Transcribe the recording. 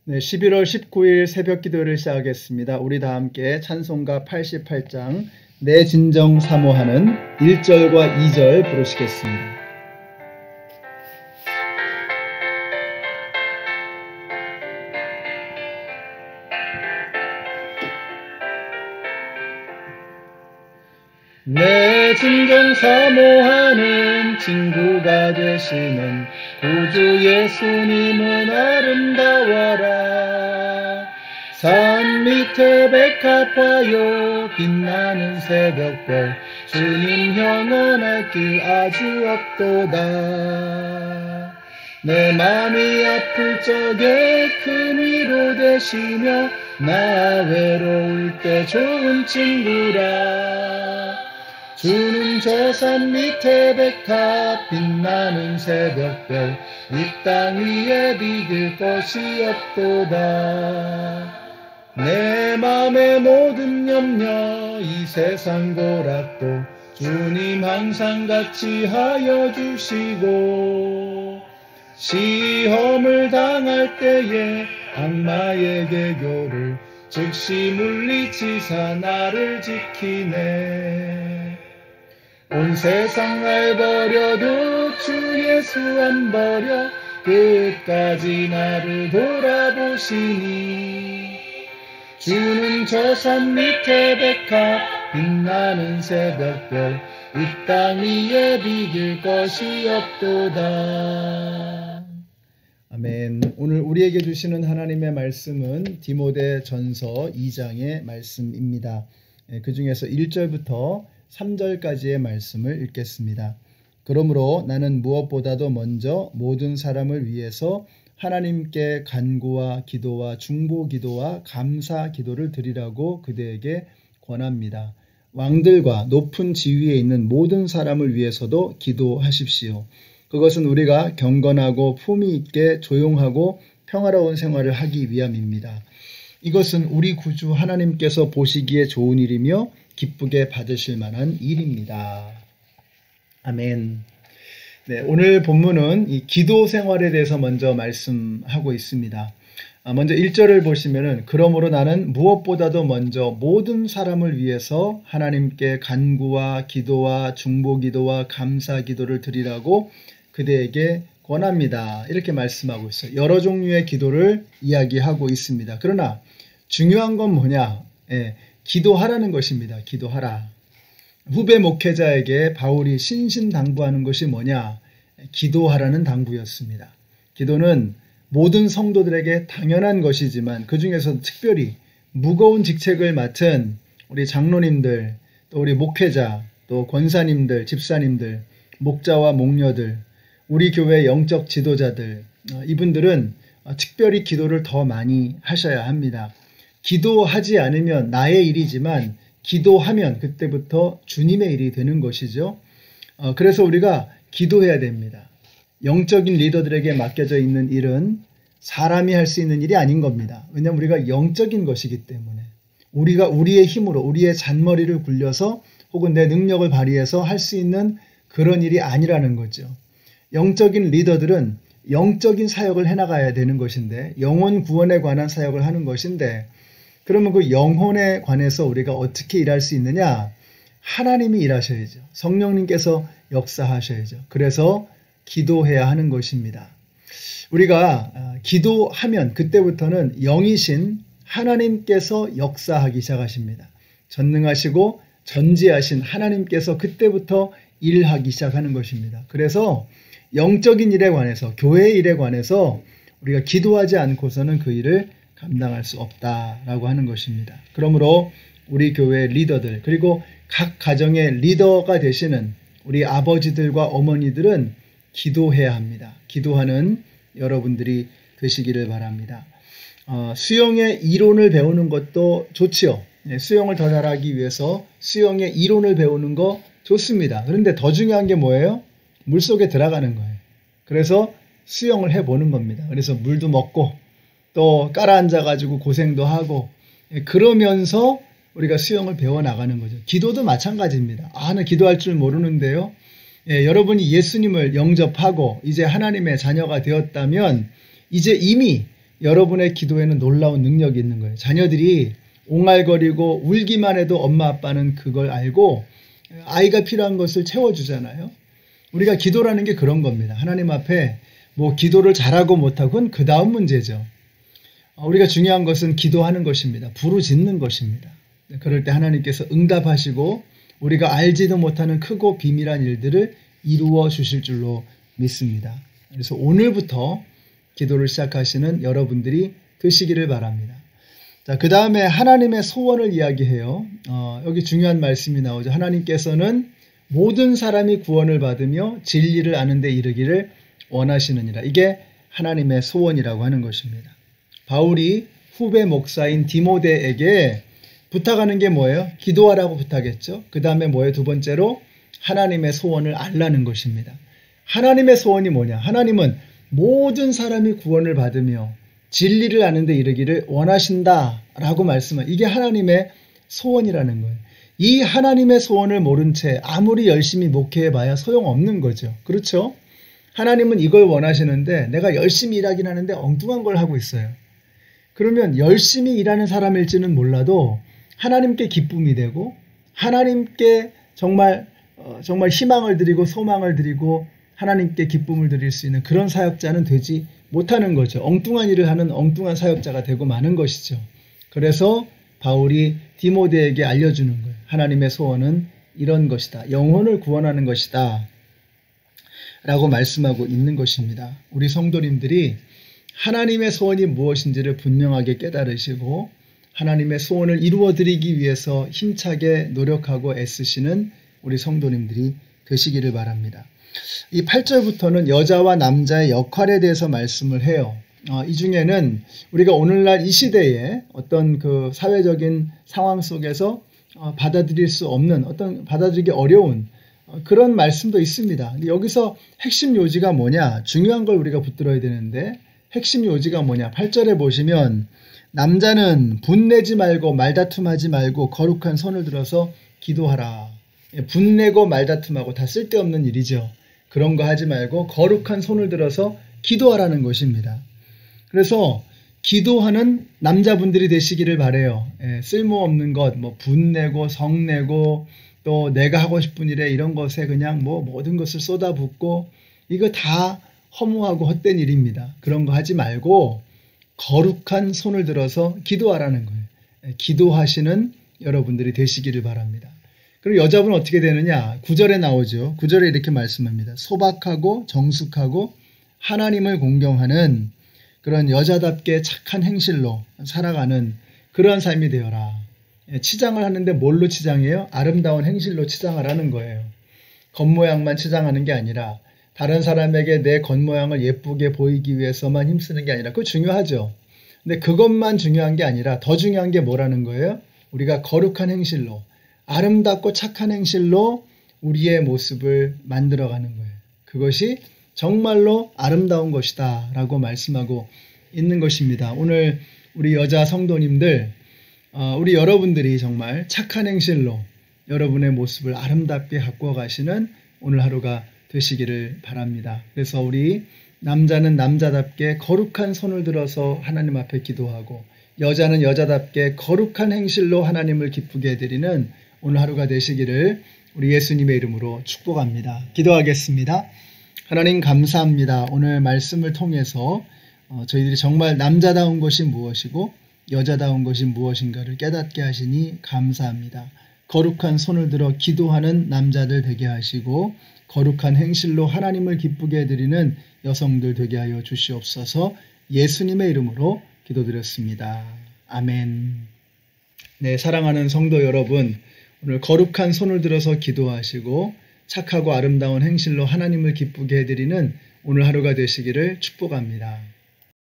네, 11월 19일 새벽 기도를 시작하겠습니다. 우리 다 함께 찬송가 88장 내 진정 사모하는 1절과 2절 부르시겠습니다. 내 진정 사모하는 친구가 되시는 구주 예수님은 아름다워라. 산 밑에 백합화요 빛나는 새벽별 주님 영원할 길 아주 없도다. 내 맘이 아플 적에 큰 위로 되시며 나 외로울 때 좋은 친구라. 주는 저 산 밑에 백합 빛나는 새벽별 이 땅 위에 비길 것이 없도다. 내 맘의 모든 염려 이 세상 고락도 주님 항상 같이 하여 주시고 시험을 당할 때에 악마의 계교를 즉시 물리치사 나를 지키네. 온 세상 날 버려도 주 예수 안 버려 끝까지 나를 돌아보시니. 주는 저 산 밑에 백합 빛나는 새벽별 이 땅 위에 비길 것이 없도다. 아멘. 오늘 우리에게 주시는 하나님의 말씀은 디모데전서 2장의 말씀입니다. 그 중에서 1절부터 3절까지의 말씀을 읽겠습니다. 그러므로 나는 무엇보다도 먼저 모든 사람을 위해서 하나님께 간구와 기도와 중보 기도와 감사 기도를 드리라고 그대에게 권합니다. 왕들과 높은 지위에 있는 모든 사람을 위해서도 기도하십시오. 그것은 우리가 경건하고 품위 있게 조용하고 평화로운 생활을 하기 위함입니다. 이것은 우리 구주 하나님께서 보시기에 좋은 일이며 기쁘게 받으실 만한 일입니다. 아멘. 네, 오늘 본문은 이 기도 생활에 대해서 먼저 말씀하고 있습니다. 먼저 1절을 보시면은 그러므로 나는 무엇보다도 먼저 모든 사람을 위해서 하나님께 간구와 기도와 중보 기도와 감사 기도를 드리라고 그대에게 권합니다. 이렇게 말씀하고 있어요. 여러 종류의 기도를 이야기하고 있습니다. 그러나 중요한 건 뭐냐? 기도하라는 것입니다. 기도하라. 후배 목회자에게 바울이 신신당부하는 것이 뭐냐? 기도하라는 당부였습니다. 기도는 모든 성도들에게 당연한 것이지만 그 중에서 특별히 무거운 직책을 맡은 우리 장로님들, 또 우리 목회자, 또 권사님들, 집사님들, 목자와 목녀들, 우리 교회 영적 지도자들, 이분들은 특별히 기도를 더 많이 하셔야 합니다. 기도하지 않으면 나의 일이지만 기도하면 그때부터 주님의 일이 되는 것이죠. 그래서 우리가 기도해야 됩니다. 영적인 리더들에게 맡겨져 있는 일은 사람이 할 수 있는 일이 아닌 겁니다. 왜냐하면 우리가 영적인 것이기 때문에 우리가 우리의 힘으로 우리의 잔머리를 굴려서 혹은 내 능력을 발휘해서 할 수 있는 그런 일이 아니라는 거죠. 영적인 리더들은 영적인 사역을 해나가야 되는 것인데 영혼 구원에 관한 사역을 하는 것인데 그러면 그 영혼에 관해서 우리가 어떻게 일할 수 있느냐? 하나님이 일하셔야죠. 성령님께서 역사하셔야죠. 그래서 기도해야 하는 것입니다. 우리가 기도하면 그때부터는 영이신 하나님께서 역사하기 시작하십니다. 전능하시고 전지하신 하나님께서 그때부터 일하기 시작하는 것입니다. 그래서 영적인 일에 관해서 교회의 일에 관해서 우리가 기도하지 않고서는 그 일을 감당할 수 없다라고 하는 것입니다. 그러므로 우리 교회 리더들 그리고 각 가정의 리더가 되시는 우리 아버지들과 어머니들은 기도해야 합니다. 기도하는 여러분들이 되시기를 바랍니다. 수영의 이론을 배우는 것도 좋지요. 수영을 더 잘하기 위해서 수영의 이론을 배우는 거 좋습니다. 그런데 더 중요한 게 뭐예요? 물속에 들어가는 거예요. 그래서 수영을 해보는 겁니다. 그래서 물도 먹고 또 깔아앉아가지고 고생도 하고 그러면서 우리가 수영을 배워나가는 거죠. 기도도 마찬가지입니다. 나 기도할 줄 모르는데요. 여러분이 예수님을 영접하고 이제 하나님의 자녀가 되었다면 이제 이미 여러분의 기도에는 놀라운 능력이 있는 거예요. 자녀들이 옹알거리고 울기만 해도 엄마 아빠는 그걸 알고 아이가 필요한 것을 채워주잖아요. 우리가 기도라는 게 그런 겁니다. 하나님 앞에 뭐 기도를 잘하고 못하고는 그 다음 문제죠. 우리가 중요한 것은 기도하는 것입니다. 부르짖는 것입니다. 그럴 때 하나님께서 응답하시고 우리가 알지도 못하는 크고 비밀한 일들을 이루어 주실 줄로 믿습니다. 그래서 오늘부터 기도를 시작하시는 여러분들이 되시기를 바랍니다. 자, 그 다음에 하나님의 소원을 이야기해요. 여기 중요한 말씀이 나오죠. 하나님께서는 모든 사람이 구원을 받으며 진리를 아는 데 이르기를 원하시느니라. 이게 하나님의 소원이라고 하는 것입니다. 바울이 후배 목사인 디모데에게 부탁하는 게 뭐예요? 기도하라고 부탁했죠. 그 다음에 뭐예요? 두 번째로 하나님의 소원을 알라는 것입니다. 하나님의 소원이 뭐냐? 하나님은 모든 사람이 구원을 받으며 진리를 아는 데 이르기를 원하신다라고 말씀한 이게 하나님의 소원이라는 거예요. 이 하나님의 소원을 모른 채 아무리 열심히 목회해봐야 소용없는 거죠. 그렇죠? 하나님은 이걸 원하시는데 내가 열심히 일하긴 하는데 엉뚱한 걸 하고 있어요. 그러면 열심히 일하는 사람일지는 몰라도 하나님께 기쁨이 되고 하나님께 정말 희망을 드리고 소망을 드리고 하나님께 기쁨을 드릴 수 있는 그런 사역자는 되지 못하는 거죠. 엉뚱한 일을 하는 엉뚱한 사역자가 되고 마는 것이죠. 그래서 바울이 디모데에게 알려주는 거예요. 하나님의 소원은 이런 것이다. 영혼을 구원하는 것이다. 라고 말씀하고 있는 것입니다. 우리 성도님들이 하나님의 소원이 무엇인지를 분명하게 깨달으시고 하나님의 소원을 이루어드리기 위해서 힘차게 노력하고 애쓰시는 우리 성도님들이 되시기를 바랍니다. 이 8절부터는 여자와 남자의 역할에 대해서 말씀을 해요. 이 중에는 우리가 오늘날 이 시대에 어떤 그 사회적인 상황 속에서 받아들일 수 없는 어떤 받아들이기 어려운 그런 말씀도 있습니다. 근데 여기서 핵심 요지가 뭐냐? 중요한 걸 우리가 붙들어야 되는데 핵심 요지가 뭐냐? 8절에 보시면 남자는 분내지 말고 말다툼하지 말고 거룩한 손을 들어서 기도하라. 분내고 말다툼하고 다 쓸데없는 일이죠. 그런 거 하지 말고 거룩한 손을 들어서 기도하라는 것입니다. 그래서 기도하는 남자분들이 되시기를 바라요. 쓸모없는 것, 뭐 분내고 성내고 또 내가 하고 싶은 일에 이런 것에 그냥 뭐 모든 것을 쏟아붓고 이거 다 허무하고 헛된 일입니다. 그런 거 하지 말고 거룩한 손을 들어서 기도하라는 거예요. 기도하시는 여러분들이 되시기를 바랍니다. 그리고 여자분은 어떻게 되느냐? 9절에 나오죠. 9절에 이렇게 말씀합니다. 소박하고 정숙하고 하나님을 공경하는 그런 여자답게 착한 행실로 살아가는 그러한 삶이 되어라. 치장을 하는데 뭘로 치장해요? 아름다운 행실로 치장을 하는 거예요. 겉모양만 치장하는 게 아니라 다른 사람에게 내 겉모양을 예쁘게 보이기 위해서만 힘쓰는 게 아니라 그거 중요하죠. 근데 그것만 중요한 게 아니라 더 중요한 게 뭐라는 거예요? 우리가 거룩한 행실로 아름답고 착한 행실로 우리의 모습을 만들어가는 거예요. 그것이 정말로 아름다운 것이다 라고 말씀하고 있는 것입니다. 오늘 우리 여자 성도님들 우리 여러분들이 정말 착한 행실로 여러분의 모습을 아름답게 가꾸어 가시는 오늘 하루가 되시기를 바랍니다. 그래서 우리 남자는 남자답게 거룩한 손을 들어서 하나님 앞에 기도하고 여자는 여자답게 거룩한 행실로 하나님을 기쁘게 해드리는 오늘 하루가 되시기를 우리 예수님의 이름으로 축복합니다. 기도하겠습니다. 하나님 감사합니다. 오늘 말씀을 통해서 저희들이 정말 남자다운 것이 무엇이고 여자다운 것이 무엇인가를 깨닫게 하시니 감사합니다. 거룩한 손을 들어 기도하는 남자들 되게 하시고 거룩한 행실로 하나님을 기쁘게 해드리는 여성들 되게 하여 주시옵소서. 예수님의 이름으로 기도드렸습니다. 아멘. 네, 사랑하는 성도 여러분, 오늘 거룩한 손을 들어서 기도하시고 착하고 아름다운 행실로 하나님을 기쁘게 해드리는 오늘 하루가 되시기를 축복합니다.